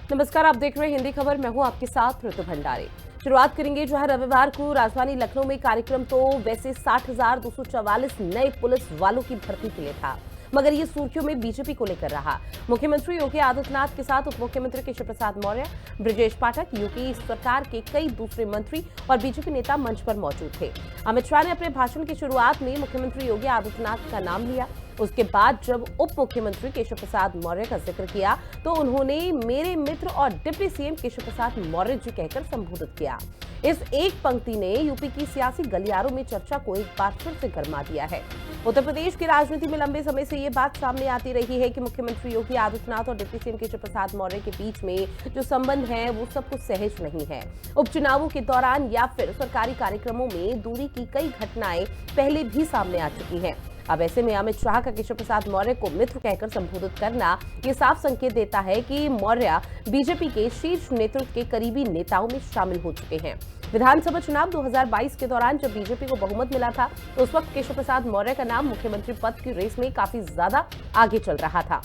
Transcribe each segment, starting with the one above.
नमस्कार, आप देख रहे हैं हिंदी खबर। मैं हूं आपके साथ ऋतु भंडारी। शुरुआत करेंगे जहां रविवार को राजधानी लखनऊ में कार्यक्रम तो वैसे 60,244 नए पुलिस वालों की भर्ती के लिए था, मगर ये सुर्खियों में बीजेपी को लेकर रहा। मुख्यमंत्री योगी आदित्यनाथ के साथ उप मुख्यमंत्री केशव प्रसाद मौर्य, ब्रजेश पाठक, यूपी सरकार के कई दूसरे मंत्री और बीजेपी नेता मंच पर मौजूद थे। अमित शाह ने अपने भाषण की शुरुआत में मुख्यमंत्री योगी आदित्यनाथ का नाम लिया। उसके बाद जब उप मुख्यमंत्री केशव प्रसाद मौर्य का जिक्र किया तो उन्होंने मेरे मित्र और डिप्टी सीएम केशव प्रसाद मौर्य जी कहकर संबोधित किया। इस एक पंक्ति ने यूपी की सियासी गलियारों में चर्चा को एक बार फिर से गरमा दिया है। उत्तर प्रदेश की राजनीति में लंबे समय से ये बात सामने आती रही है कि मुख्यमंत्री योगी आदित्यनाथ और डिप्टी सीएम केशव प्रसाद मौर्य के बीच में जो संबंध है वो सब कुछ सहज नहीं है। उपचुनावों के दौरान या फिर सरकारी कार्यक्रमों में दूरी की कई घटनाएं पहले भी सामने आ चुकी हैं। अब ऐसे में अमित शाह का केशव प्रसाद मौर्य को मित्र कहकर संबोधित करना ये साफ संकेत देता है कि मौर्य बीजेपी के शीर्ष नेतृत्व के करीबी नेताओं में शामिल हो चुके हैं। विधानसभा चुनाव 2022 के दौरान जब बीजेपी को बहुमत मिला था तो उस वक्त केशव प्रसाद मौर्य का नाम मुख्यमंत्री पद की रेस में काफी ज्यादा आगे चल रहा था।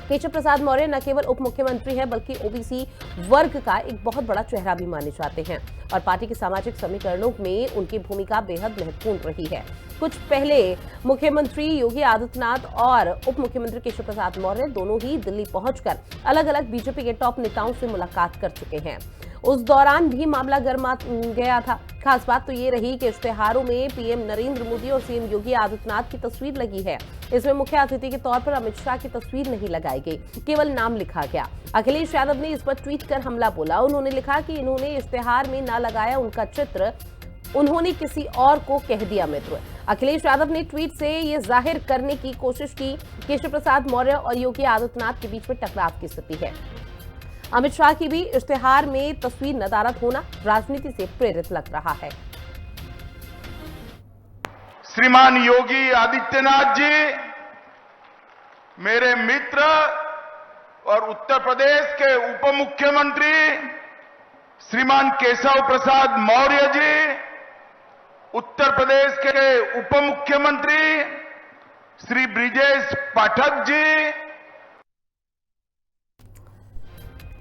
केशव प्रसाद मौर्य न केवल उप मुख्यमंत्री हैं बल्कि ओबीसी वर्ग का एक बहुत बड़ा चेहरा भी माने जाते हैं और पार्टी के सामाजिक समीकरणों में उनकी भूमिका बेहद महत्वपूर्ण रही है। कुछ पहले मुख्यमंत्री योगी आदित्यनाथ और उप मुख्यमंत्री केशव प्रसाद मौर्य दोनों ही दिल्ली पहुंचकर अलग अलग बीजेपी के टॉप नेताओं से मुलाकात कर चुके हैं। उस दौरान भी मामला गर्मा गया था। खास बात तो ये रही कि इश्तेहारों में पीएम नरेंद्र मोदी और सीएम योगी आदित्यनाथ की तस्वीर लगी है। इसमें मुख्य अतिथि के तौर पर अमित शाह की तस्वीर नहीं लगाई गई, केवल नाम लिखा गया। अखिलेश यादव ने इस पर ट्वीट कर हमला बोला। उन्होंने लिखा कि इन्होंने इश्तेहार में न लगाया उनका चित्र, उन्होंने किसी और को कह दिया मित्र। अखिलेश यादव ने ट्वीट से ये जाहिर करने की कोशिश की केशव प्रसाद मौर्य और योगी आदित्यनाथ के बीच में टकराव की स्थिति है। अमित शाह की भी इश्तेहार में तस्वीर नदारद होना राजनीति से प्रेरित लग रहा है। श्रीमान योगी आदित्यनाथ जी मेरे मित्र और उत्तर प्रदेश के उप मुख्यमंत्री श्रीमान केशव प्रसाद मौर्य जी, उत्तर प्रदेश के उप मुख्यमंत्री श्री ब्रजेश पाठक जी।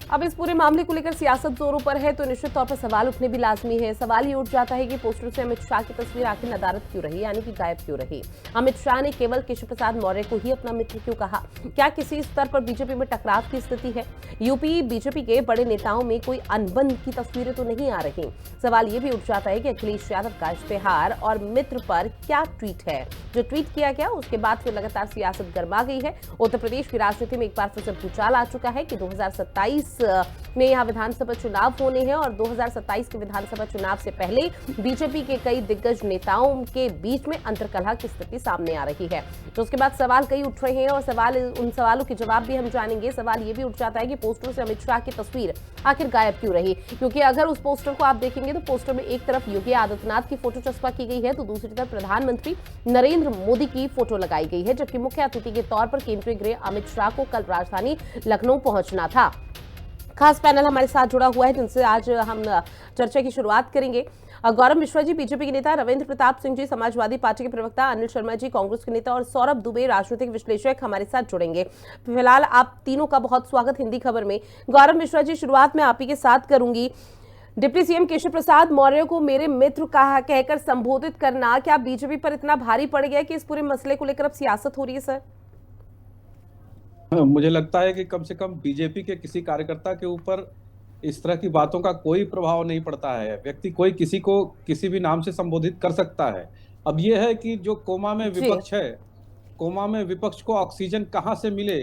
अब इस पूरे मामले को लेकर सियासत जोरों पर है तो निश्चित तौर पर सवाल उठने भी लाजमी है। सवाल ये उठ जाता है कि पोस्टर से अमित शाह की तस्वीर आखिर नदारद क्यों रही, यानी कि गायब क्यों रही। अमित शाह ने केवल केशव प्रसाद मौर्य को ही अपना मित्र क्यों कहा? क्या किसी स्तर पर बीजेपी में टकराव की स्थिति है? यूपी बीजेपी के बड़े नेताओं में कोई अनबन की तस्वीरें तो नहीं आ रही। सवाल ये भी उठ जाता है कि अखिलेश यादव का इश्तेहार और मित्र पर क्या ट्वीट है। जो ट्वीट किया गया उसके बाद फिर लगातार सियासत गर्मा गई है। उत्तर प्रदेश की राजनीति में एक बार फिर से भूचाल आ चुका है कि 2027 में यहां विधानसभा चुनाव होने हैं और 2027 के विधानसभा चुनाव से पहले बीजेपी के कई दिग्गज नेताओं के बीच में अंतर्कलह की स्थिति सामने आ रही है। तो उसके बाद सवाल कई उठ रहे हैं और उन सवालों के जवाब भी हम जानेंगे। सवाल ये भी उठ जाता है कि पोस्टर से अमित शाह की तस्वीर आखिर गायब क्यों रही, क्योंकि अगर उस पोस्टर को आप देखेंगे तो पोस्टर में एक तरफ योगी आदित्यनाथ की फोटो चस्पा की गई है तो दूसरी तरफ प्रधानमंत्री नरेंद्र मोदी की फोटो लगाई गई है, जबकि मुख्य अतिथि के तौर पर केंद्रीय गृह अमित शाह को कल राजधानी लखनऊ पहुंचना था। खास पैनल हमारे साथ जुड़ा हुआ है जिनसे आज हम चर्चा की शुरुआत करेंगे। गौरव मिश्रा जी बीजेपी के नेता, रविंद्र प्रताप सिंह जी समाजवादी पार्टी के प्रवक्ता, अनिल शर्मा जी कांग्रेस के नेता और सौरभ दुबे राजनीतिक विश्लेषक हमारे साथ जुड़ेंगे। फिलहाल आप तीनों का बहुत स्वागत हिंदी खबर में। गौरव मिश्रा जी, शुरुआत में आप ही के साथ करूंगी। डिप्टी सीएम केशव प्रसाद मौर्य को मेरे मित्र कहकर संबोधित करना क्या बीजेपी पर इतना भारी पड़ गया कि इस पूरे मसले को लेकर अब सियासत हो रही है? सर, मुझे लगता है कि कम से कम बीजेपी के किसी कार्यकर्ता के ऊपर इस तरह की बातों का कोई प्रभाव नहीं पड़ता है। व्यक्ति कोई किसी को किसी भी नाम से संबोधित कर सकता है। अब यह है कि जो कोमा में विपक्ष है, कोमा में विपक्ष को ऑक्सीजन कहां से मिले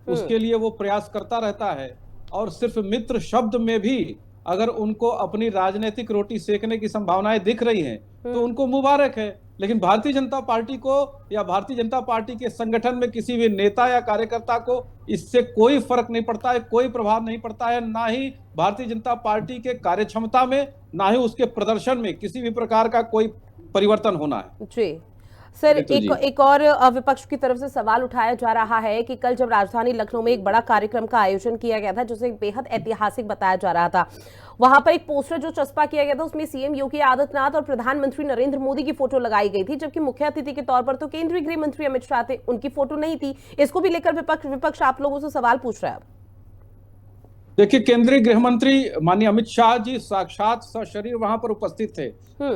उसके लिए वो प्रयास करता रहता है। और सिर्फ मित्र शब्द में भी अगर उनको अपनी राजनीतिक रोटी सेकने की संभावनाएं दिख रही हैं तो उनको मुबारक है। लेकिन भारतीय जनता पार्टी को या भारतीय जनता पार्टी के संगठन में किसी भी नेता या कार्यकर्ता को इससे कोई फर्क नहीं पड़ता है, कोई प्रभाव नहीं पड़ता है। ना ही भारतीय जनता पार्टी के कार्यक्षमता में, ना ही उसके प्रदर्शन में किसी भी प्रकार का कोई परिवर्तन होना है। जी सर, एक और विपक्ष की तरफ से सवाल उठाया जा रहा है कि कल जब राजधानी लखनऊ में एक बड़ा कार्यक्रम का आयोजन किया गया था जिसे बेहद ऐतिहासिक बताया जा रहा था, वहां पर एक पोस्टर जो चस्पा किया गया था उसमें सीएम योगी आदित्यनाथ और प्रधानमंत्री नरेंद्र मोदी की फोटो लगाई गई थी, जबकि मुख्य अतिथि के तौर पर तो केंद्रीय गृह मंत्री अमित शाह थे, उनकी फोटो नहीं थी। इसको भी लेकर विपक्ष आप लोगों से सवाल पूछ रहा है। देखिए, केंद्रीय गृह मंत्री माननीय अमित शाह जी साक्षात सशरीर वहां पर उपस्थित थे,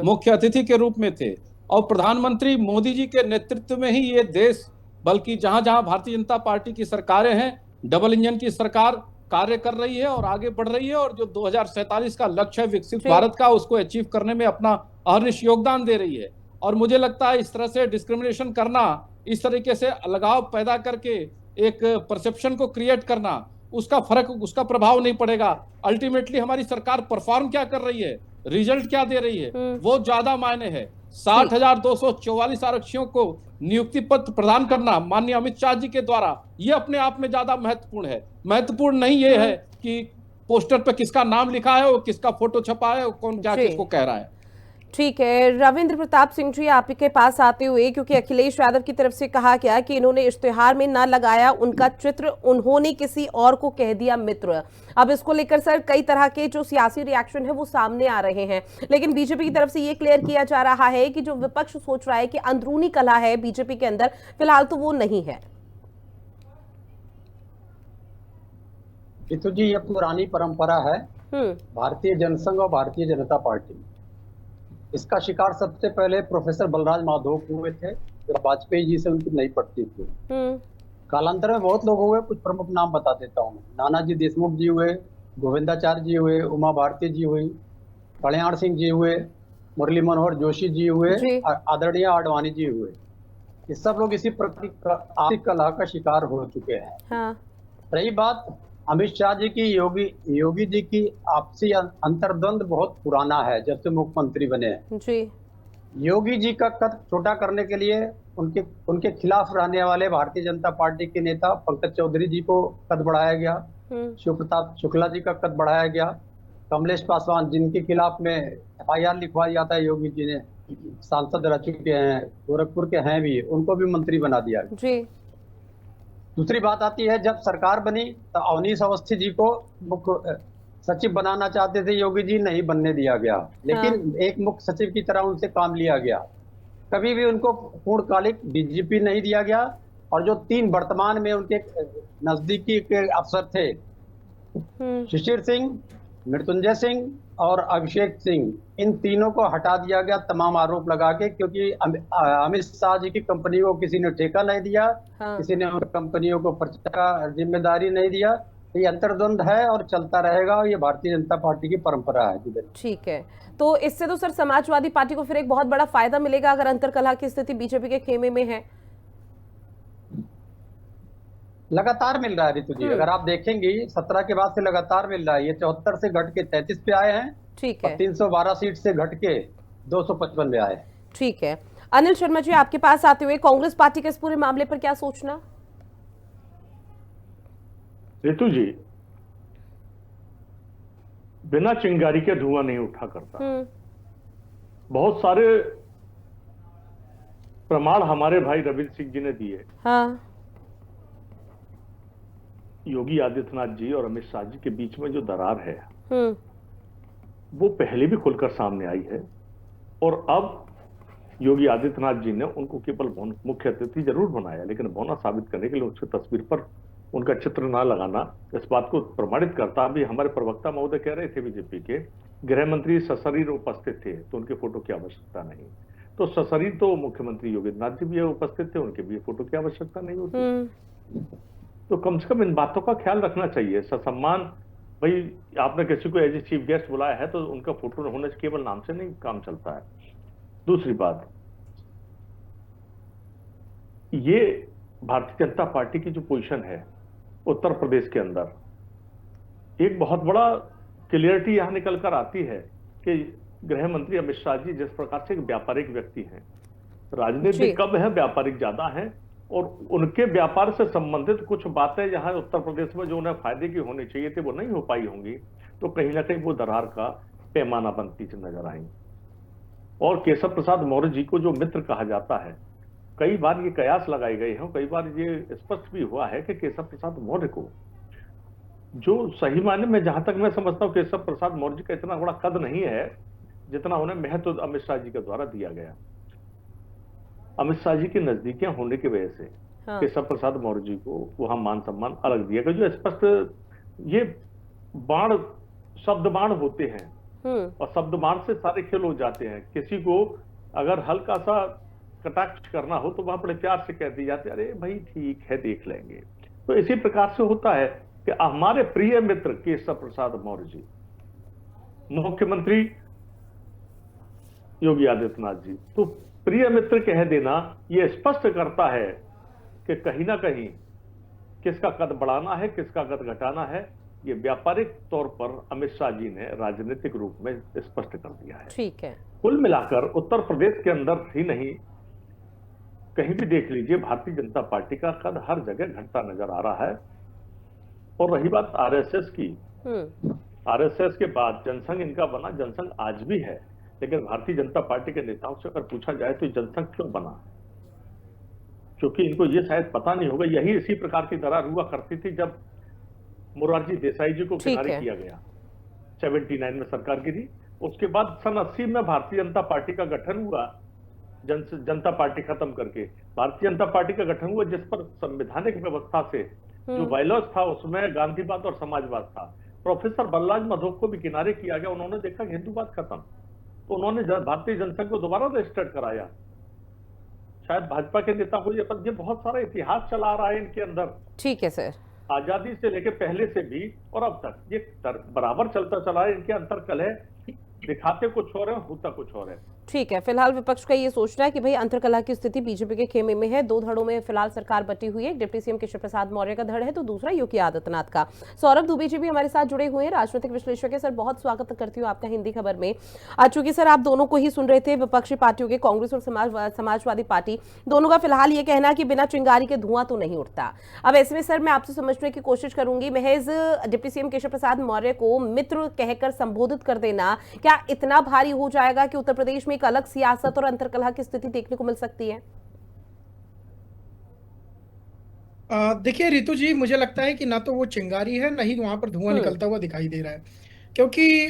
मुख्य अतिथि के रूप में थे। और प्रधानमंत्री मोदी जी के नेतृत्व में ही ये देश, बल्कि जहां जहां भारतीय जनता पार्टी की सरकारें हैं, डबल इंजन की सरकार कार्य कर रही है और आगे बढ़ रही है, और जो 2047 का लक्ष्य है विकसित भारत का, उसको अचीव करने में अपना अहर्निश योगदान दे रही है। और मुझे लगता है इस तरह से डिस्क्रिमिनेशन करना, इस तरीके से अलगाव पैदा करके एक परसेप्शन को क्रिएट करना, उसका फर्क, उसका प्रभाव नहीं पड़ेगा। अल्टीमेटली हमारी सरकार परफॉर्म क्या कर रही है, रिजल्ट क्या दे रही है, वो ज्यादा मायने है। 60,244 आरक्षियों को नियुक्ति पत्र प्रदान करना माननीय अमित शाह जी के द्वारा, ये अपने आप में ज्यादा महत्वपूर्ण है। महत्वपूर्ण नहीं ये है कि पोस्टर पे किसका नाम लिखा है, और किसका फोटो छपा है, कौन क्या किसको कह रहा है। ठीक है, रविंद्र प्रताप सिंह जी, आपके पास आते हुए, क्योंकि अखिलेश यादव की तरफ से कहा गया कि इन्होंने इश्तिहार में ना लगाया उनका चित्र, उन्होंने किसी और को कह दिया मित्र। अब इसको लेकर सर कई तरह के जो सियासी रिएक्शन है वो सामने आ रहे हैं, लेकिन बीजेपी की तरफ से ये क्लियर किया जा रहा है कि जो विपक्ष सोच रहा है कि अंदरूनी कलह है बीजेपी के अंदर, फिलहाल तो वो नहीं है। रितु जी, ये पुरानी परंपरा है भारतीय जनसंघ और भारतीय जनता पार्टी। इसका शिकार सबसे पहले प्रोफेसर बलराज माधव हुए थे, जब वाजपेयी जी से उनकी नहीं पड़ती थी। कालांतर में बहुत लोग हुए, कुछ प्रमुख नाम बता देता हूँ। नानाजी देशमुख जी हुए, गोविंदाचार्य जी हुए, उमा भारती जी हुई, कल्याण सिंह जी हुए, मुरली मनोहर जोशी जी हुए, आदरणीय आडवाणी जी हुए। ये सब लोग इसी प्रकार कलह का शिकार हो चुके हैं। रही बात अमित शाह जी की, योगी जी की आपसी अंतर्द्वंद बहुत पुराना है, जब से मुख्यमंत्री बने हैं जी। योगी जी का कद छोटा करने के लिए उनके खिलाफ रहने वाले भारतीय जनता पार्टी के नेता पंकज चौधरी जी को कद बढ़ाया गया, शिव प्रताप शुक्ला जी का कद बढ़ाया गया, कमलेश पासवान जिनके खिलाफ में FIR लिखवाया जाता है, योगी जी ने सांसद रह चुके हैं, गोरखपुर के हैं भी, उनको भी मंत्री बना दिया जी। दूसरी बात आती है, जब सरकार बनी तो अवनीश अवस्थी जी को मुख्य सचिव बनाना चाहते थे योगी जी, नहीं बनने दिया गया, लेकिन एक मुख्य सचिव की तरह उनसे काम लिया गया। कभी भी उनको पूर्णकालिक DGP नहीं दिया गया। और जो 3 वर्तमान में उनके नजदीकी के अफसर थे, शिशिर सिंह, मृत्युंजय सिंह और अभिषेक सिंह, इन तीनों को हटा दिया गया तमाम आरोप लगा के, क्योंकि अमित शाह जी की कंपनी को किसी ने ठेका नहीं दिया, किसी ने उन कंपनियों को पर्चा का जिम्मेदारी नहीं दिया। ये अंतर्द्वंद है और चलता रहेगा, और ये भारतीय जनता पार्टी की परंपरा है। ठीक है, तो इससे तो सर समाजवादी पार्टी को फिर एक बहुत बड़ा फायदा मिलेगा अगर अंतरकलह की स्थिति बीजेपी के खेमे में है। लगातार मिल रहा है रितु जी, अगर आप देखेंगे 17 के बाद से लगातार मिल रहा है। ये 74 से घट के 33 पे आए हैं, ठीक है, 312 सीट से घट के 255 पे आए। ठीक है, अनिल शर्मा जी, आपके पास आते हुए कांग्रेस पार्टी के इस पूरे मामले पर क्या सोचना? रितु जी, बिना चिंगारी के धुआं नहीं उठा करता। बहुत सारे प्रमाण हमारे भाई रविंद्र सिंह जी ने दिए। हाँ। योगी आदित्यनाथ जी और अमित शाह जी के बीच में जो दरार है वो पहले भी खुलकर सामने आई है, और अब योगी आदित्यनाथ जी ने उनको केवल मुख्य अतिथि जरूर बनाया, लेकिन भौना साबित करने के लिए उसकी तस्वीर पर उनका चित्र ना लगाना इस बात को प्रमाणित करता। अभी हमारे प्रवक्ता महोदय कह रहे थे बीजेपी के, गृह मंत्री सशरीर उपस्थित थे तो उनके फोटो की आवश्यकता नहीं। तो सशरीर तो मुख्यमंत्री योगी आदित्यनाथ जी भी उपस्थित थे, उनके भी फोटो की आवश्यकता नहीं होती। तो कम से कम इन बातों का ख्याल रखना चाहिए। ससम्मान, भाई आपने किसी को एज ए चीफ गेस्ट बुलाया है तो उनका फोटो होने से केवल नाम से नहीं काम चलता है। दूसरी बात, ये भारतीय जनता पार्टी की जो पोजीशन है उत्तर प्रदेश के अंदर, एक बहुत बड़ा क्लियरिटी यहां निकल कर आती है कि गृह मंत्री अमित शाह जी जिस प्रकार से एक व्यापारिक व्यक्ति हैं, राजनीति कम है, व्यापारिक ज्यादा है, और उनके व्यापार से संबंधित कुछ बातें जहां उत्तर प्रदेश में जो उन्हें फायदे की होनी चाहिए थी वो नहीं हो पाई होंगी, तो कहीं ना कहीं वो दरार का पैमाना बनती नजर आई। और केशव प्रसाद मौर्य जी को जो मित्र कहा जाता है, कई बार ये कयास लगाए गए हैं, कई बार ये स्पष्ट भी हुआ है कि केशव प्रसाद मौर्य को, जो सही मायने में जहां तक मैं समझता हूं केशव प्रसाद मौर्य जी का इतना बड़ा कद नहीं है जितना उन्हें महत्व अमित शाह जी के द्वारा दिया गया। अमित शाह जी की नजदीकियां होने की वजह से केशव प्रसाद मौर्य जी को वहां मान सम्मान अलग दिया गया, जो स्पष्ट ये बाण, शब्द बाण होते हैं और शब्द बाण से सारे खेल हो जाते हैं। किसी को अगर हल्का सा कटाक्ष करना हो तो वहां बड़े प्यार से कह दी जाती है, अरे भाई ठीक है देख लेंगे। तो इसी प्रकार से होता है कि हमारे प्रिय मित्र केशव प्रसाद मौर्य जी, मुख्यमंत्री योगी आदित्यनाथ जी, तो प्रिय मित्र कह देना यह स्पष्ट करता है कि कहीं ना कहीं किसका कद बढ़ाना है, किसका कद घटाना है, ये व्यापारिक तौर पर अमित शाह जी ने राजनीतिक रूप में स्पष्ट कर दिया है। ठीक है। कुल मिलाकर उत्तर प्रदेश के अंदर ही नहीं, कहीं भी देख लीजिए, भारतीय जनता पार्टी का कद हर जगह घटता नजर आ रहा है। और रही बात आरएसएस की, आरएसएस के बाद जनसंघ इनका बना, जनसंघ आज भी है, लेकिन भारतीय जनता पार्टी के नेताओं से अगर पूछा जाए तो जनसंघ क्यों बना, क्योंकि इनको ये शायद पता नहीं होगा। यही इसी प्रकार की दरार हुआ करती थी जब मोरारजी देसाई जी को किनारे किया गया, 79 में सरकार गिरी। उसके बाद सन 80 में भारतीय जनता पार्टी का गठन हुआ, जनता पार्टी खत्म करके भारतीय जनता पार्टी का गठन हुआ, जिस पर संवैधानिक व्यवस्था से जो बायलॉज था उसमें गांधीवाद और समाजवाद था। प्रोफेसर बलराज माधव को भी किनारे किया गया, उन्होंने देखा कि हिंदूवाद खत्म, तो उन्होंने भारतीय जनसंघ को दोबारा रजिस्टर्ड कराया। शायद भाजपा के नेता को ये बहुत सारा इतिहास चला आ रहा है इनके अंदर। ठीक है सर। आजादी से लेकर पहले से भी और अब तक ये बराबर चलता चला है। इनके अंतरकल है, दिखाते कुछ और है, होता कुछ और है। ठीक है, फिलहाल विपक्ष का ये सोचना है कि भाई अंतरकलह की स्थिति बीजेपी के खेमे में है। दो धड़ों में फिलहाल सरकार बटी हुई है, डिप्टी सीएम केशव प्रसाद मौर्य का धड़ है तो दूसरा योगी आदित्यनाथ का। सौरभ दुबे जी भी हमारे साथ जुड़े हुए हैं, राजनीतिक विश्लेषक है। सर बहुत स्वागत करती हूँ आपका हिंदी खबर में। चूंकि सर आप दोनों को ही सुन रहे थे, विपक्षी पार्टियों के, कांग्रेस और समाजवादी पार्टी दोनों का फिलहाल ये कहना कि बिना चिंगारी के धुआं तो नहीं उठता। अब ऐसे में सर मैं आपसे समझने की कोशिश करूंगी, महज डिप्टी सीएम केशव प्रसाद मौर्य को मित्र कहकर संबोधित कर देना क्या इतना भारी हो जाएगा कि उत्तर प्रदेश में एक अलग सियासत और अंतरकलह की स्थिति देखने को मिल सकती है? देखिए रितु जी, मुझे लगता है कि ना तो वो चिंगारी है, ना ही वहां पर धुआं निकलता हुआ दिखाई दे रहा है, क्योंकि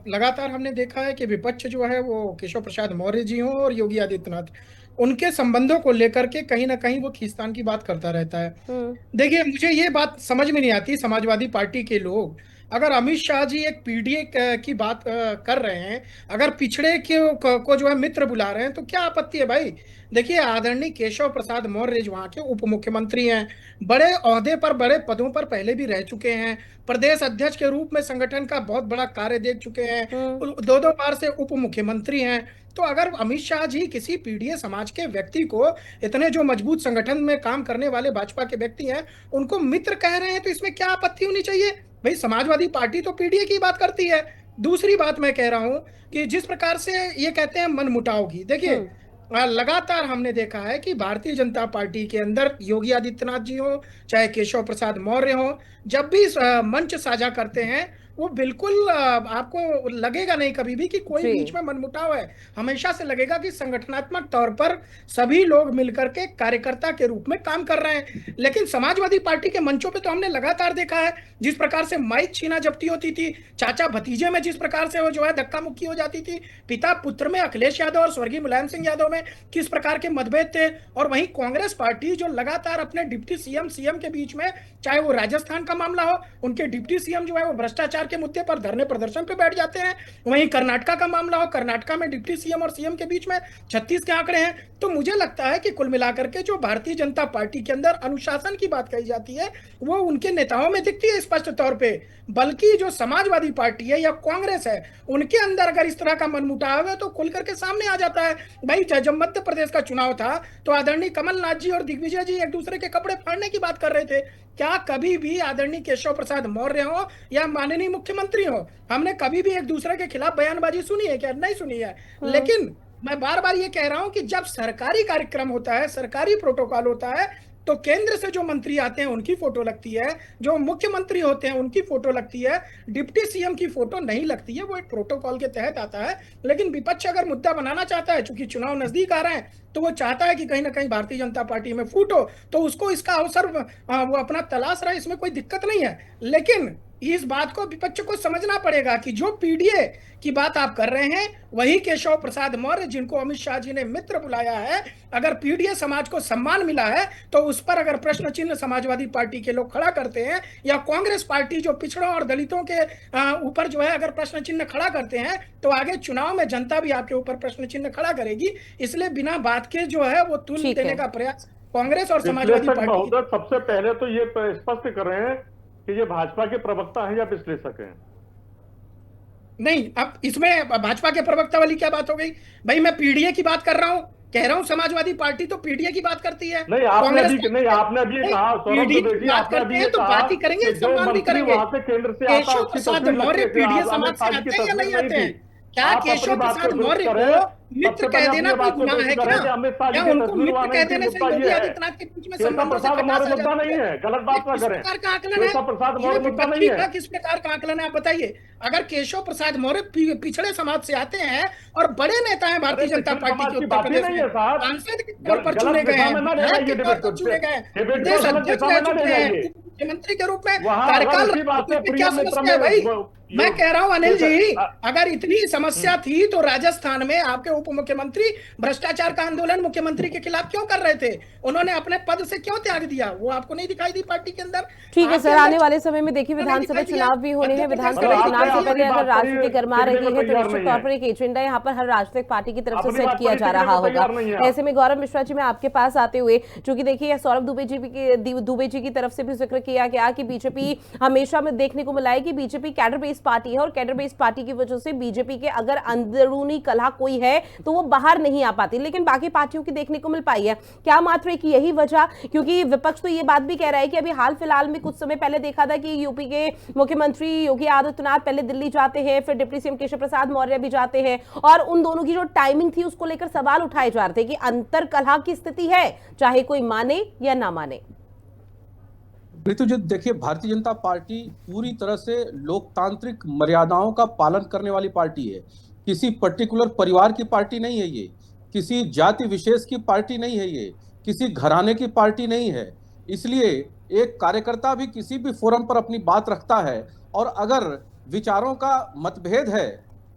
लगातार हमने देखा है कि विपक्ष जो है वो केशव प्रसाद मौर्य जी हों और योगी आदित्यनाथ, उनके संबंधों को लेकर के कहीं ना कहीं वो खींचतान की बात करता रहता है। देखिए मुझे ये बात समझ में नहीं आती, समाजवादी पार्टी के लोग अगर अमित शाह जी एक पीडीए की बात कर रहे हैं, अगर पिछड़े को जो है मित्र बुला रहे हैं, तो क्या आपत्ति है भाई? देखिए आदरणीय केशव प्रसाद मौर्य जो वहाँ के उप मुख्यमंत्री हैं, बड़े ओहदे पर, बड़े पदों पर पहले भी रह चुके हैं, प्रदेश अध्यक्ष के रूप में संगठन का बहुत बड़ा कार्य देख चुके हैं, 2 बार से उप मुख्यमंत्री हैं। तो अगर अमित शाह जी किसी पीडीए समाज के व्यक्ति को, इतने जो मजबूत संगठन में काम करने वाले भाजपा के व्यक्ति हैं, उनको मित्र कह रहे हैं, तो इसमें क्या आपत्ति होनी चाहिए भाई? समाजवादी पार्टी तो पीडीए की बात करती है। दूसरी बात मैं कह रहा हूं कि जिस प्रकार से ये कहते हैं मनमुटाव की, देखिए लगातार हमने देखा है कि भारतीय जनता पार्टी के अंदर योगी आदित्यनाथ जी हो चाहे केशव प्रसाद मौर्य हो, जब भी मंच साझा करते हैं वो बिल्कुल आपको लगेगा नहीं कभी भी कि कोई बीच में मनमुटाव है। हमेशा से लगेगा कि संगठनात्मक तौर पर सभी लोग मिलकर के कार्यकर्ता के रूप में काम कर रहे हैं। लेकिन समाजवादी पार्टी के मंचों पे तो हमने लगातार देखा है जिस प्रकार से माइक छीना जब्ती होती थी, चाचा भतीजे में जिस प्रकार से वो जो है धक्का मुक्की हो जाती थी, पिता पुत्र में अखिलेश यादव और स्वर्गीय मुलायम सिंह यादव में किस प्रकार के मतभेद थे, और वहीं कांग्रेस पार्टी जो लगातार अपने डिप्टी सीएम के बीच में, चाहे वो राजस्थान का मामला हो, उनके डिप्टी सीएम जो है वो भ्रष्टाचार के मुद्दे पर धरने प्रदर्शन पे बैठ जाते हैं, वहीं कर्नाटका का मामला हो, कर्नाटका में डिप्टी सीएम और सीएम के बीच में 36 के आंकड़े हैं। तो मुझे लगता है कि कुल मिलाकर के जो भारतीय जनता पार्टी के अंदर अनुशासन की बात कही जाती है वो उनके नेताओं में दिखती है स्पष्ट तौर पे, बल्कि जो समाजवादी पार्टी है या कांग्रेस है उनके अंदर अगर इस तरह का मनमुटाव है तो खुल करके सामने आ जाता है। भाई जब मध्य प्रदेश का चुनाव था तो आदरणीय कमलनाथ जी और दिग्विजय जी एक दूसरे के कपड़े फाड़ने की बात कर रहे थे। क्या कभी भी आदरणीय केशव प्रसाद मौर्य हो या माननीय मुख्यमंत्री हो, हमने कभी भी एक दूसरे के खिलाफ बयानबाजी सुनी है क्या? नहीं सुनी है। लेकिन मैं बार बार ये कह रहा हूं कि जब सरकारी कार्यक्रम होता है, सरकारी प्रोटोकॉल होता है, तो केंद्र से जो मंत्री आते हैं उनकी फोटो लगती है, जो मुख्यमंत्री होते हैं उनकी फोटो लगती है, डिप्टी सीएम की फोटो नहीं लगती है। वो एक प्रोटोकॉल के तहत आता है। लेकिन विपक्ष अगर मुद्दा बनाना चाहता है, चूंकि चुनाव नजदीक आ रहे हैं, तो वो चाहता है कि कहीं ना कहीं भारतीय जनता पार्टी में फूट हो, तो उसको इसका अवसर वो अपना तलाश रहा है, इसमें कोई दिक्कत नहीं है। लेकिन इस बात को विपक्ष को समझना पड़ेगा कि जो पीडीए की बात आप कर रहे हैं वही केशव प्रसाद मौर्य जिनको अमित शाह जी ने मित्र बुलाया है, अगर पीडीए समाज को सम्मान मिला है तो उस पर अगर प्रश्न चिन्ह समाजवादी पार्टी के लोग खड़ा करते हैं या कांग्रेस पार्टी जो पिछड़ों और दलितों के ऊपर जो है अगर प्रश्न चिन्ह खड़ा करते हैं तो आगे चुनाव में जनता भी आपके ऊपर प्रश्न चिन्ह खड़ा करेगी। इसलिए बिना बात के जो है वो तुल देने का प्रयास कांग्रेस और समाजवादी पार्टी। सबसे पहले तो ये स्पष्ट कर रहे हैं कि ये भाजपा के प्रवक्ता हैं या विश्लेषक हैं? नहीं, अब इसमें भाजपा के प्रवक्ता वाली क्या बात हो गई भाई? मैं पीडीए की बात कर रहा हूं, कह रहा हूं समाजवादी पार्टी तो पीडीए की बात करती है। नहीं, आपने अभी कहा बात करते हैं तो बात ही करेंगे, सम्मान भी करेंगे। केंद्र से केशव प्रसाद मौर्य पीडीए समाज से आते हैं या नहीं आते हैं? क्या केशव प्रसाद मौर्य को मित्र कह देना कोई गुनाह है क्या? क्या उनको मित्र कह देने से योगी आदित्यनाथ के बीच में संबंधों से मुद्दा नहीं है, गलत बात ना करें। किस प्रकार का आकलन है? किस प्रकार का आकलन है आप बताइए? अगर केशव प्रसाद मौर्य पिछड़े समाज से आते हैं और बड़े नेता हैं भारतीय जनता पार्टी के उत्तर प्रदेश में, सांसद के तौर पर चुने गए हैं, विधायक के तौर पर चुने गए, प्रदेश अध्यक्ष रह चुके हैं, मुख्यमंत्री के रूप में कार्यकाल, क्या समस्या है भाई? मैं कह रहा हूं अनिल जी, अगर इतनी समस्या थी तो राजस्थान में आपके उप मुख्यमंत्री भ्रष्टाचार का आंदोलन मुख्यमंत्री के खिलाफ क्यों कर रहे थे? उन्होंने अपने पद से क्यों त्याग दिया? वो आपको नहीं दिखाई दी पार्टी के अंदर? ठीक है सर, आने वाले समय में देखिए विधानसभा चुनाव भी होने हैं। विधानसभा चुनाव से पहले अगर राजनीति गरमा रही है तो निश्चित तौर पर एक एजेंडा यहाँ पर हर राजनीतिक पार्टी की तरफ से सेट किया जा रहा होगा। ऐसे में गौरव मिश्रा जी, मैं आपके पास आते हुए, चूंकि देखिए सौरभ दुबे जी की तरफ से भी जिक्र किया गया कि बीजेपी हमेशा में देखने को मिला है कि बीजेपी कैडर बेस्ड पार्टी है और कैडर बेस्ड पार्टी की वजह से बीजेपी के अगर अंदरूनी कलह कोई है तो वो बाहर नहीं आ पाती, लेकिन बाकी पार्टियों की देखने को मिल पाई है। क्या मात्र एक यही वजह, क्योंकि विपक्ष तो ये बात भी कह रहा है कि अभी हाल फिलहाल में कुछ समय पहले देखा था कि यूपी के मुख्यमंत्री योगी आदित्यनाथ पहले दिल्ली जाते हैं, फिर डिप्टी सीएम केशव प्रसाद मौर्य भी जाते हैं, और उन दोनों की जो टाइमिंग थी उसको लेकर सवाल उठाए जा रहे थे कि अंतर कलह की स्थिति है, चाहे कोई माने या ना माने। ऋतु जी, देखिए भारतीय जनता पार्टी पूरी तरह से लोकतांत्रिक मर्यादाओं का पालन करने वाली पार्टी है। किसी पर्टिकुलर परिवार की पार्टी नहीं है ये, किसी जाति विशेष की पार्टी नहीं है ये, किसी घराने की पार्टी नहीं है। इसलिए एक कार्यकर्ता भी किसी भी फोरम पर अपनी बात रखता है और अगर विचारों का मतभेद है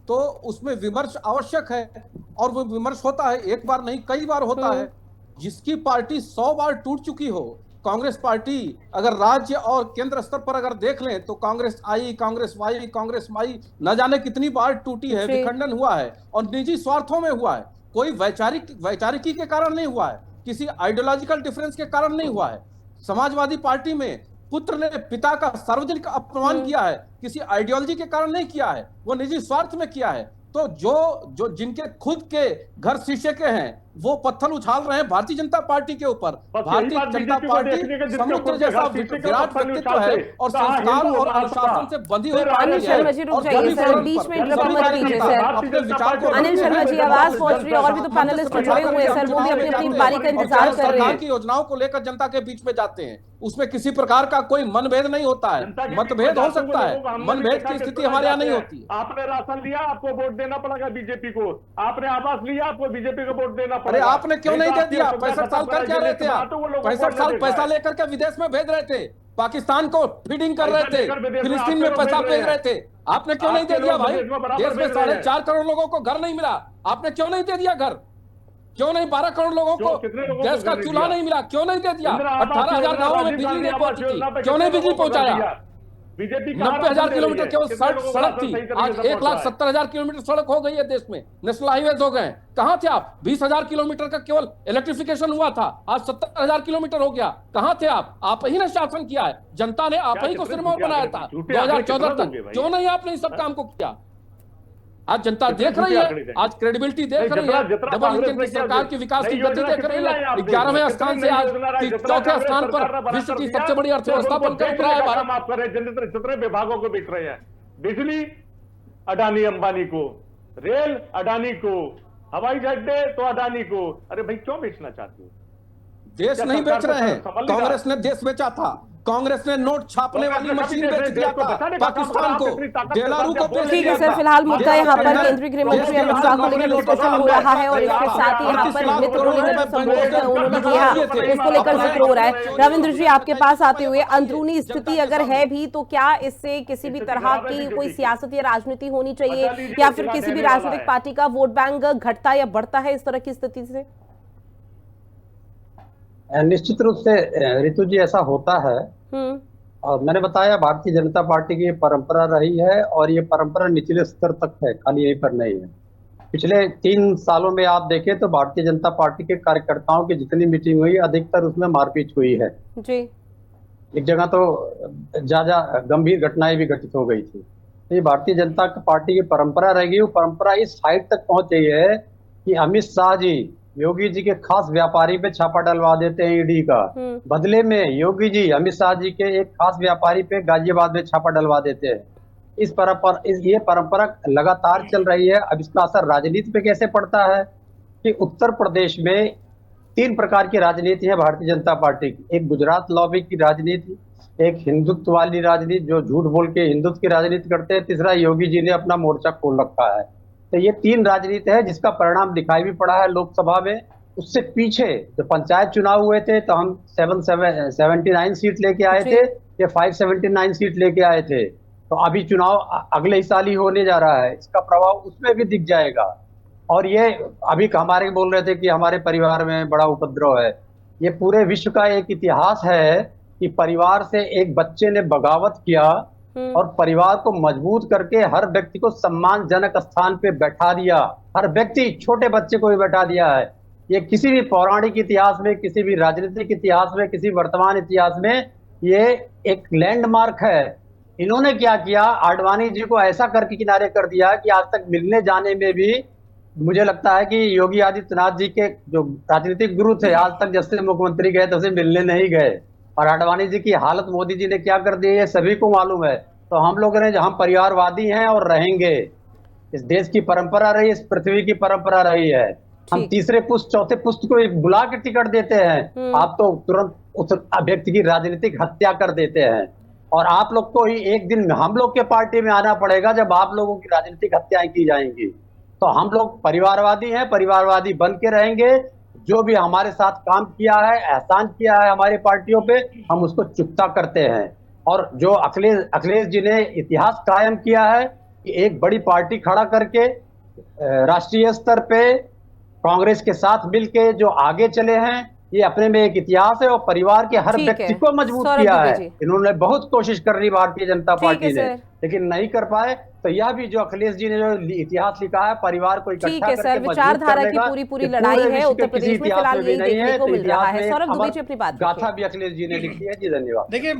तो उसमें विमर्श आवश्यक है, और वो विमर्श होता है, एक बार नहीं कई बार होता है। जिसकी पार्टी 100 बार टूट चुकी हो, कांग्रेस पार्टी अगर राज्य और केंद्र स्तर पर अगर देख लें तो कांग्रेस आई, कांग्रेस वाई, कांग्रेस माई, न जाने कितनी बार टूटी है, विखंडन हुआ है और निजी स्वार्थों में हुआ है। कोई वैचारिकी के कारण नहीं हुआ है, किसी आइडियोलॉजिकल डिफरेंस के कारण नहीं हुआ है। समाजवादी पार्टी में पुत्र ने पिता का सार्वजनिक अपमान किया है, किसी आइडियोलॉजी के कारण नहीं किया है, वो निजी स्वार्थ में किया है। तो जो जिनके खुद के घर शीशे के हैं वो पत्थर उछाल रहे हैं भारतीय जनता पार्टी के ऊपर। भारतीय जनता पार्टी समुद्र जैसा विराट व्यक्तित्व है और संस्कार और अनुशासन से बंधी हुई अनिल शर्मा जी रुक जाइए सर, बीच में इंटरप्ट मत कीजिए सर। अनिल शर्मा जी आवाज पहुंच रही है, और भी तो पैनलिस्ट जुड़े हुए हैं सर, वो भी अपनी अपनी बारी का इंतजार कर रहे हैं। की योजनाओं को लेकर जनता के बीच में जाते हैं, उसमें किसी प्रकार का कोई मनभेद नहीं होता है। मतभेद हो सकता है, मनभेद की स्थिति हमारे यहाँ नहीं होती। आपने राशन लिया, आपको वोट देना पड़ेगा बीजेपी को। आपने आवास लिया, आपको बीजेपी को वोट देना। अरे आपने क्यों नहीं दे दिया? 65 साल कर क्या रहे थे आप? 65 साल पैसा लेकर के विदेश में भेज रहे थे, पाकिस्तान को फीडिंग कर रहे थे, फिलिस्तीन में पैसा भेज रहे थे। आपने क्यों नहीं दे दिया भाई? देश में 4.5 करोड़ लोगों को घर नहीं मिला, आपने क्यों नहीं दे दिया घर? क्यों नहीं 12 करोड़ लोगों को गैस का चूल्हा नहीं मिला? क्यों नहीं दे दिया? 18,000 गांवों में बिजली नहीं पहुंची थी, क्यों नहीं बिजली पहुंचाया? बीजेपी 90,000 किलोमीटर केवल सड़क थी, आज 1,70,000 किलोमीटर सड़क हो गई है देश में, नेशनल हाईवेज हो गए। कहां थे आप? 20,000 किलोमीटर का केवल इलेक्ट्रिफिकेशन हुआ था, आज 70,000 किलोमीटर हो गया। कहां थे आप? आप ही ने शासन किया है, जनता ने आप ही को सिरमौर बनाया था 2014 तक। क्यों नहीं आपने इस सब काम को किया? आज जनता देख रही है, आज क्रेडिबिलिटी देख रही है, डबल इंजन की सरकार की विकास की गति देख रही है। 11वें स्थान से आज 4थे स्थान पर विश्व की सबसे बड़ी अर्थव्यवस्था बनकर उतरा है भारत। माफ कर रहे हैं, जितने विभागों को बेच रहे हैं, बिजली अडानी अंबानी को, रेल अडानी को, हवाई अड्डे तो अडानी को। अरे भाई क्यों बेचना चाहते हो? देश नहीं बेच रहे हैं, कांग्रेस ने देश बेचा था। कांग्रेस ने नोट छापने वाली मशीन बेच दिया था पाकिस्तान को, जेलरों को बेच ठीक है दिया सर, था। फिलहाल मुद्दा यहाँ पर केंद्रीय गृह मंत्री अमित शाह को लेकर डिस्कशन हो रहा है और इसके साथ ही यहाँ पर मित्र भोजन जो संबोधन उन्होंने किया उसको लेकर जिक्र हो रहा है। रविंद्र जी, आपके पास आते हुए, अंदरूनी स्थिति अगर है भी तो क्या इससे किसी भी तरह की कोई सियासत या राजनीति होनी चाहिए, या फिर किसी भी राजनीतिक पार्टी का वोट बैंक घटता या बढ़ता है इस तरह की स्थिति से? निश्चित रूप से ऋतु जी ऐसा होता है। और मैंने बताया भारतीय जनता पार्टी की ये परंपरा रही है और ये परंपरा निचले स्तर तक है, खाली यहीं पर नहीं है। पिछले 3 सालों में आप देखें तो भारतीय जनता पार्टी के कार्यकर्ताओं की जितनी मीटिंग हुई अधिकतर उसमें मारपीट हुई है जी। एक जगह तो ज्यादा गंभीर घटनाएं भी घटित हो गई थी। ये भारतीय जनता पार्टी की परंपरा रहेगी। वो परंपरा इस हाइट तक पहुंच गई है कि अमित शाह जी योगी जी के खास व्यापारी पे छापा डलवा देते हैं ईडी का। बदले में योगी जी अमित शाह जी के एक खास व्यापारी पे गाजियाबाद में छापा डलवा देते हैं। ये परंपरा लगातार चल रही है। अब इसका असर राजनीति पे कैसे पड़ता है कि उत्तर प्रदेश में 3 प्रकार की राजनीति है भारतीय जनता पार्टी की। एक गुजरात लॉबी की राजनीति, एक हिंदुत्व वाली राजनीति जो झूठ बोल के हिंदुत्व की राजनीति करते हैं, तीसरा योगी जी ने अपना मोर्चा खोल रखा है। तो ये 3 राजनीति है जिसका परिणाम दिखाई भी पड़ा है लोकसभा में। उससे पीछे जो पंचायत चुनाव हुए थे तो हम 779 सीट लेके आए थे, ये 579 सीट लेके आए थे। तो अभी चुनाव अगले ही साल ही होने जा रहा है, इसका प्रभाव उसमें भी दिख जाएगा। और ये अभी हमारे बोल रहे थे कि हमारे परिवार में बड़ा उपद्रव है। ये पूरे विश्व का एक इतिहास है कि परिवार से एक बच्चे ने बगावत किया और परिवार को मजबूत करके हर व्यक्ति को सम्मानजनक स्थान पे बैठा दिया। हर व्यक्ति, छोटे बच्चे को भी बैठा दिया है। ये किसी भी पौराणिक इतिहास में, किसी भी राजनीतिक इतिहास में, किसी वर्तमान इतिहास में ये एक लैंडमार्क है। इन्होंने क्या किया, आडवाणी जी को ऐसा करके किनारे कर दिया कि आज तक मिलने जाने में भी मुझे लगता है कि योगी आदित्यनाथ जी के जो राजनीतिक गुरु थे आज तक जब से मुख्यमंत्री गए तो उसे मिलने नहीं गए। और आडवाणी जी की हालत मोदी जी ने क्या कर दी है सभी को मालूम है। तो हम लोगों ने, हम परिवारवादी हैं और रहेंगे। इस देश की परंपरा रही, इस पृथ्वी की परंपरा रही है। हम तीसरे पुष्ट, चौथे पुष्ट को बुला के टिकट देते हैं, आप तो तुरंत उस व्यक्ति की राजनीतिक हत्या कर देते हैं। और आप लोग को ही एक दिन हम लोग के पार्टी में आना पड़ेगा जब आप लोगों की राजनीतिक हत्याएं की जाएंगी। तो हम लोग परिवारवादी हैं, परिवारवादी बन के रहेंगे। जो भी हमारे साथ काम किया है, एहसान किया है हमारी पार्टियों पे, हम उसको चुकता करते हैं। और जो अखिलेश जी ने इतिहास कायम किया है कि एक बड़ी पार्टी खड़ा करके राष्ट्रीय स्तर पे कांग्रेस के साथ मिलके जो आगे चले हैं, ये अपने में एक इतिहास है। और परिवार के हर व्यक्ति को मजबूत किया है। इन्होंने बहुत कोशिश कर रही भारतीय जनता पार्टी ने, लेकिन नहीं कर पाए। तो यह भी जो अखिलेश जी ने जो इतिहास लिखा है, परिवार को इकट्ठा करके सर, विचारधारा की पूरी लड़ाई है उत्तर प्रदेश में, फिलहाल यही देखने को मिल रहा है। सौरभ दुबे जी अपनी बात गाथा भी अखिलेश जी ने लिखी है। जी धन्यवाद। देखिए,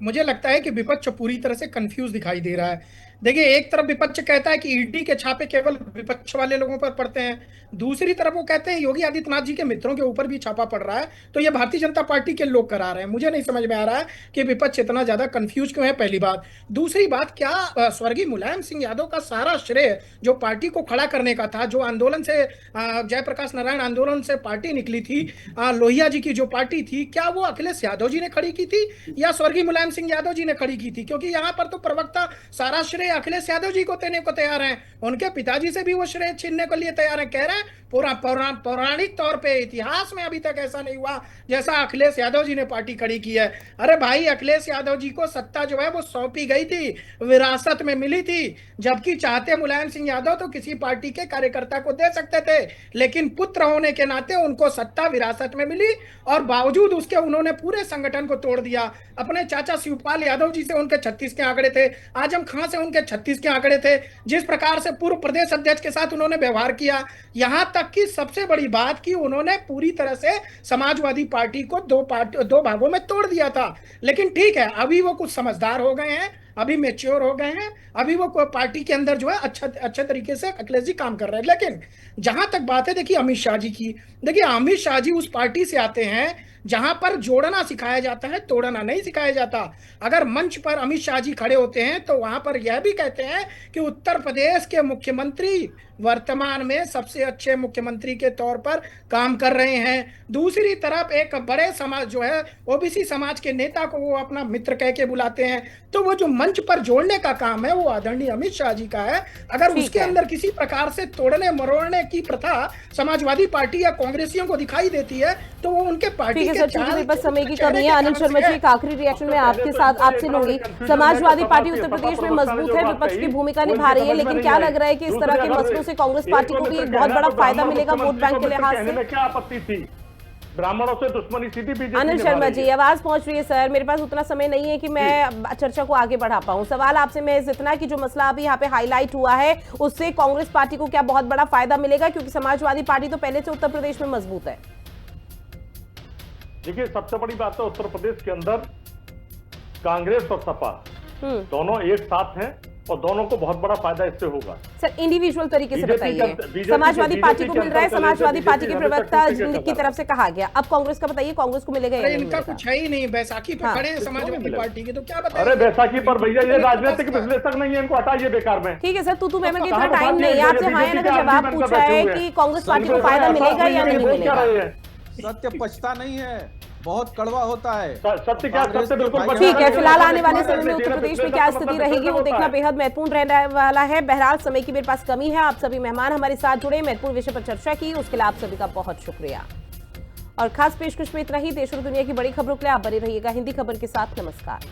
मुझे लगता है कि विपक्ष पूरी तरह से कंफ्यूज दिखाई दे रहा है। देखिए, एक तरफ विपक्ष कहता है कि ईडी के छापे केवल विपक्ष वाले लोगों पर पड़ते हैं, दूसरी तरफ वो कहते हैं योगी आदित्यनाथ जी के मित्रों के ऊपर भी छापा पड़ रहा है। तो ये भारतीय जनता पार्टी के लोग करा रहे हैं। मुझे नहीं समझ में आ रहा है कि विपक्ष इतना ज्यादा कंफ्यूज क्यों है, पहली बात। दूसरी बात, क्या स्वर्गीय मुलायम सिंह यादव का सारा श्रेय जो पार्टी को खड़ा करने का था, जो आंदोलन से जयप्रकाश नारायण आंदोलन से पार्टी निकली थी, लोहिया जी की जो पार्टी थी, क्या वो अखिलेश यादव जी ने खड़ी की थी या स्वर्गीय मुलायम सिंह यादव जी ने खड़ी की थी? क्योंकि यहाँ पर तो प्रवक्ता सारा श्रेय अखिलेश यादव जी को देने को तैयार हैं। उनके पिताजी से भी वो श्रेय छीनने के लिए तैयार है। कह रहे हैं पूरा पौराणिक तौर पे इतिहास में अभी तक ऐसा नहीं हुआ जैसा अखिलेश यादव जी ने पार्टी खड़ी की है। अरे भाई, अखिलेश यादव जी को सत्ता जो है वो सौंपी गई थी, विरासत में मिली थी। जबकि चाहते मुलायम सिंह यादव तो किसी पार्टी के कार्यकर्ता को दे सकते थे, लेकिन पुत्र होने के नाते उनको सत्ता विरासत में मिली और बावजूद उसके उन्होंने पूरे संगठन को तोड़ दिया। अपने चाचा शिवपाल यादव जी से उनके 36 के आंकड़े थे, आजम खां से उनके 36 के आंकड़े थे। जिस प्रकार से पूर्व प्रदेश अध्यक्ष के साथ उन्होंने व्यवहार किया, यहां तक कि सबसे बड़ी बात की उन्होंने पूरी तरह से समाजवादी पार्टी को दो भागों में तोड़ दिया था। लेकिन ठीक है, अभी वो कुछ समझदार हो गए हैं, अभी मैच्योर हो गए हैं, अभी वो पार्टी के अंदर जो है अच्छे तरीके से अखिलेश जी काम कर रहे हैं। लेकिन जहां तक बात है, देखिए अमित शाह जी की, देखिए अमित शाह जी उस पार्टी से आते हैं जहां पर जोड़ना सिखाया जाता है, तोड़ना नहीं सिखाया जाता। अगर मंच पर अमित शाह जी खड़े होते हैं तो वहां पर यह भी कहते हैं कि उत्तर प्रदेश के मुख्यमंत्री वर्तमान में सबसे अच्छे मुख्यमंत्री के तौर पर काम कर रहे हैं। दूसरी तरफ एक बड़े समाज जो है ओबीसी समाज के नेता को वो अपना मित्र कह के बुलाते हैं। तो वो जो मंच पर जोड़ने का काम है वो आदरणीय अमित शाह जी का है। अगर उसके अंदर किसी प्रकार से तोड़ने मरोड़ने की प्रथा समाजवादी पार्टी या कांग्रेसियों को दिखाई देती है तो वो उनके पार्टी के चूंकि बस समय की कमी है, अनिल शर्मा जी एक आखिरी रिएक्शन में आपके साथ आपसे लूंगी। समाजवादी पार्टी उत्तर प्रदेश में मजबूत है, विपक्ष की भूमिका निभा रही है, लेकिन क्या लग रहा है कि इस तरह के मसलों से कांग्रेस पार्टी को भी एक बहुत बड़ा फायदा मिलेगा वोट बैंक के लिहाज से? क्या आपत्ति थी? ब्राह्मणों से दुश्मनी सीधी बीजेपी। अनिल शर्मा जी आवाज पहुंच रही है सर, मेरे पास उतना समय नहीं है कि मैं चर्चा को आगे बढ़ा पाऊं। सवाल आपसे मैं इतना कि जो मसला अभी यहाँ पे हाईलाइट हुआ है उससे कांग्रेस पार्टी को क्या बहुत बड़ा फायदा मिलेगा, क्योंकि समाजवादी पार्टी तो पहले से उत्तर प्रदेश में मजबूत है? देखिए, सबसे बड़ी बात है उत्तर प्रदेश के अंदर कांग्रेस और सपा दोनों एक साथ हैं और दोनों को बहुत बड़ा फायदा इससे होगा। सर इंडिविजुअल तरीके से बताइए, समाजवादी पार्टी को मिल रहा है, समाजवादी पार्टी के प्रवक्ता की तरफ से कहा गया, अब कांग्रेस का बताइए, कांग्रेस को मिलेगा? इनका कुछ है ही नहीं, बैसाखी पर खड़े हैं समाजवादी पार्टी के, तो क्या बताएं? अरे बैसाखी पर भैया ये राजनीतिक विश्लेषक नहीं है, इनको हटाइए बेकार में। ठीक है सर, तू मैं इतना टाइम नहीं है, आपसे हाँ ना का जवाब पूछा है कि कांग्रेस पार्टी को फायदा मिलेगा या नहीं मिलेगा। सत्य पछता नहीं है, बहुत कड़वा होता है सत्य। क्या सत्य? बिल्कुल ठीक है। फिलहाल आने वाले समय में उत्तर प्रदेश में क्या स्थिति रहेगी वो देखना बेहद महत्वपूर्ण रहने वाला है। बहरहाल समय की मेरे पास कमी है, आप सभी मेहमान हमारे साथ जुड़े, महत्वपूर्ण विषय पर चर्चा की, उसके लिए आप सभी का बहुत शुक्रिया। और खास पेशकश में इतना ही। देश और दुनिया की बड़ी खबरों के लिए आप बने रहिएगा हिंदी खबर के साथ। नमस्कार।